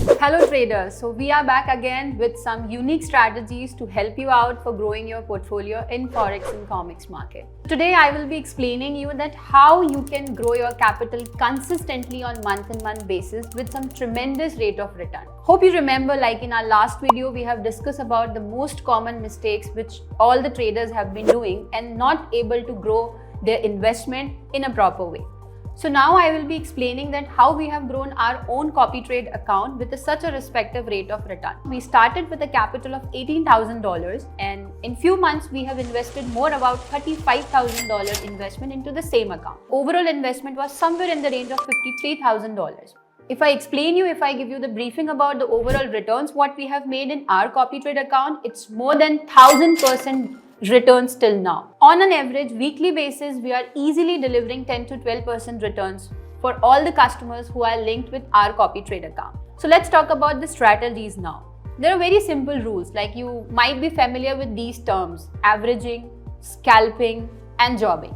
Hello traders, so we are back again with some unique strategies to help you out for growing your portfolio in Forex and Comics market. Today I will be explaining you that how you can grow your capital consistently on month-on-month basis with some tremendous rate of return. Hope you remember, like in our last video, we have discussed about the most common mistakes which all the traders have been doing and not able to grow their investment in a proper way. So now I will be explaining that how we have grown our own copy trade account with such a respective rate of return. We started with a capital of $18,000 and in few months we have invested more about $35,000 investment into the same account. Overall investment was somewhere in the range of $53,000. If I give you the briefing about the overall returns what we have made in our copy trade account, it's more than 1000% returns till now. On an average weekly basis, we are easily delivering 10 to 12% returns for all the customers who are linked with our copy trade account. So let's talk about the strategies now. There are very simple rules, like you might be familiar with these terms: averaging, scalping, and jobbing.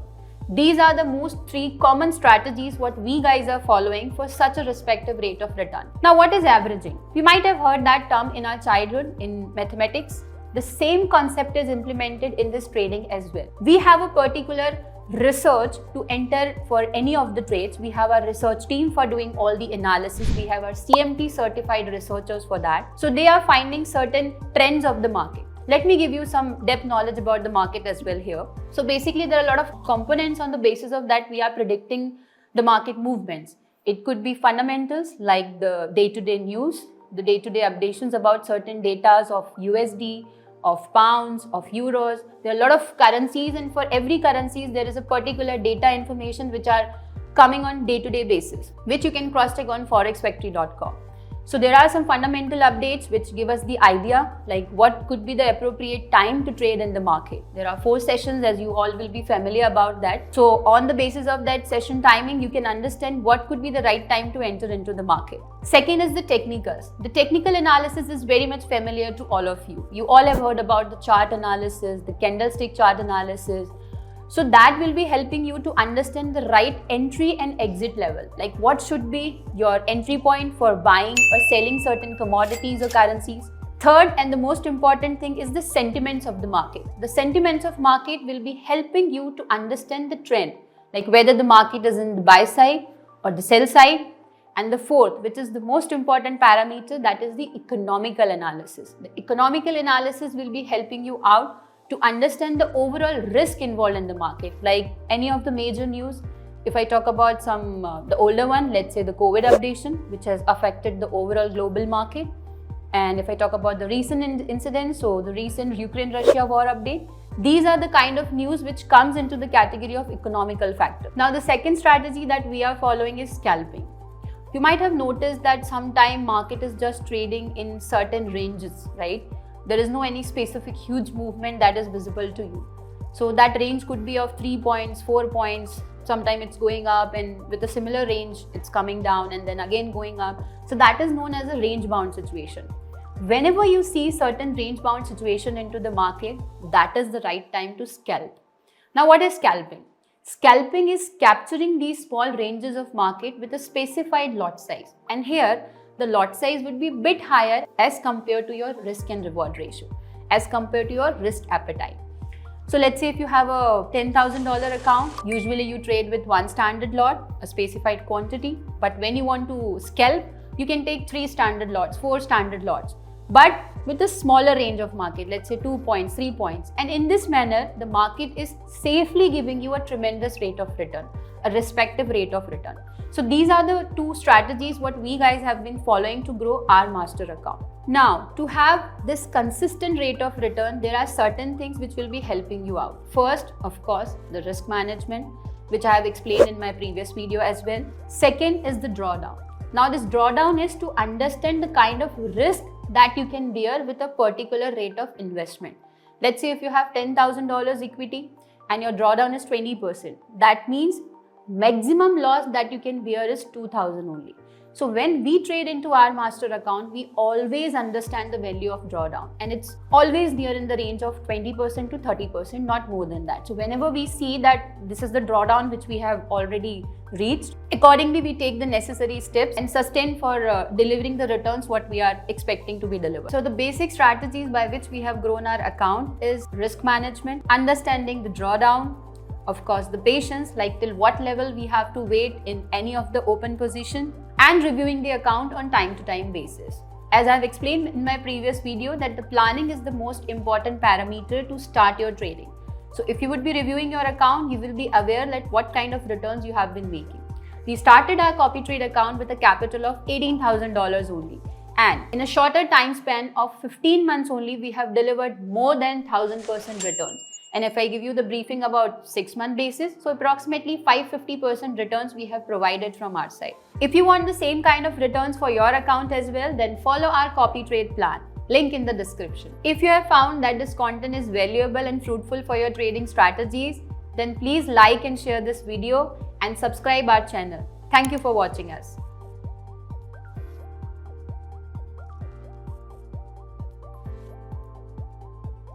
These are the most three common strategies what we guys are following for such a respective rate of return. Now, what is averaging? We might have heard that term in our childhood in mathematics. The same concept is implemented in this trading as well. We have a particular research to enter for any of the trades. We have our research team for doing all the analysis. We have our CMT certified researchers for that. So they are finding certain trends of the market. Let me give you some depth knowledge about the market as well here. So basically there are a lot of components on the basis of that we are predicting the market movements. It could be fundamentals like the day-to-day news, the day-to-day updations about certain datas of USD, of pounds, of euros. There are a lot of currencies, and for every currencies there is a particular data information which are coming on day-to-day basis, which you can cross-check on forexfactory.com. So there are some fundamental updates which give us the idea like what could be the appropriate time to trade in the market. There are 4 sessions, as you all will be familiar about that. So on the basis of that session timing, you can understand what could be the right time to enter into the market. Second is the technicals. The technical analysis is very much familiar to all of you. You all have heard about the chart analysis, the candlestick chart analysis. So that will be helping you to understand the right entry and exit level. Like what should be your entry point for buying or selling certain commodities or currencies. Third and the most important thing is the sentiments of the market. The sentiments of market will be helping you to understand the trend, like whether the market is in the buy side or the sell side. And the fourth, which is the most important parameter, that is the economical analysis. The economical analysis will be helping you out to understand the overall risk involved in the market, like any of the major news. If I talk about some the older one, let's say the COVID updation, which has affected the overall global market. And if I talk about the recent incidents, so the recent Ukraine-Russia war update, these are the kind of news which comes into the category of economical factor. Now, the second strategy that we are following is scalping. You might have noticed that sometime market is just trading in certain ranges, right? There is no any specific huge movement that is visible to you. So that range could be of 3 points, 4 points. Sometimes it's going up, and with a similar range, it's coming down and then again going up. So that is known as a range bound situation. Whenever you see certain range bound situation into the market, that is the right time to scalp. Now, what is scalping? Scalping is capturing these small ranges of market with a specified lot size. And here, the lot size would be a bit higher as compared to your risk and reward ratio, as compared to your risk appetite. So let's say if you have a $10,000 account, usually you trade with one standard lot, a specified quantity. But when you want to scalp, you can take 3 standard lots, 4 standard lots, but with a smaller range of market, let's say 2 points, 3 points. And in this manner, the market is safely giving you a tremendous rate of return, a respective rate of return. So these are the 2 strategies what we guys have been following to grow our master account. Now, to have this consistent rate of return, there are certain things which will be helping you out. First, of course, the risk management, which I have explained in my previous video as well. Second is the drawdown. Now, this drawdown is to understand the kind of risk that you can bear with a particular rate of investment. Let's say if you have $10,000 equity and your drawdown is 20%, that means maximum loss that you can bear is 2,000 only. So when we trade into our master account, we always understand the value of drawdown, and it's always near in the range of 20% to 30%, not more than that. So whenever we see that this is the drawdown which we have already reached, accordingly we take the necessary steps and sustain for delivering the returns what we are expecting to be delivered. So the basic strategies by which we have grown our account is risk management, understanding the drawdown, of course the patience, like till what level we have to wait in any of the open position, and reviewing the account on time-to-time basis. As I've explained in my previous video, that the planning is the most important parameter to start your trading. So if you would be reviewing your account, you will be aware that what kind of returns you have been making. We started our CopyTrade account with a capital of $18,000 only. And in a shorter time span of 15 months only, we have delivered more than 1000% returns. And if I give you the briefing about 6-month basis, so approximately 550% returns we have provided from our side. If you want the same kind of returns for your account as well, then follow our CopyTrade plan. Link in the description. If you have found that this content is valuable and fruitful for your trading strategies, then please like and share this video and subscribe our channel. Thank you for watching us.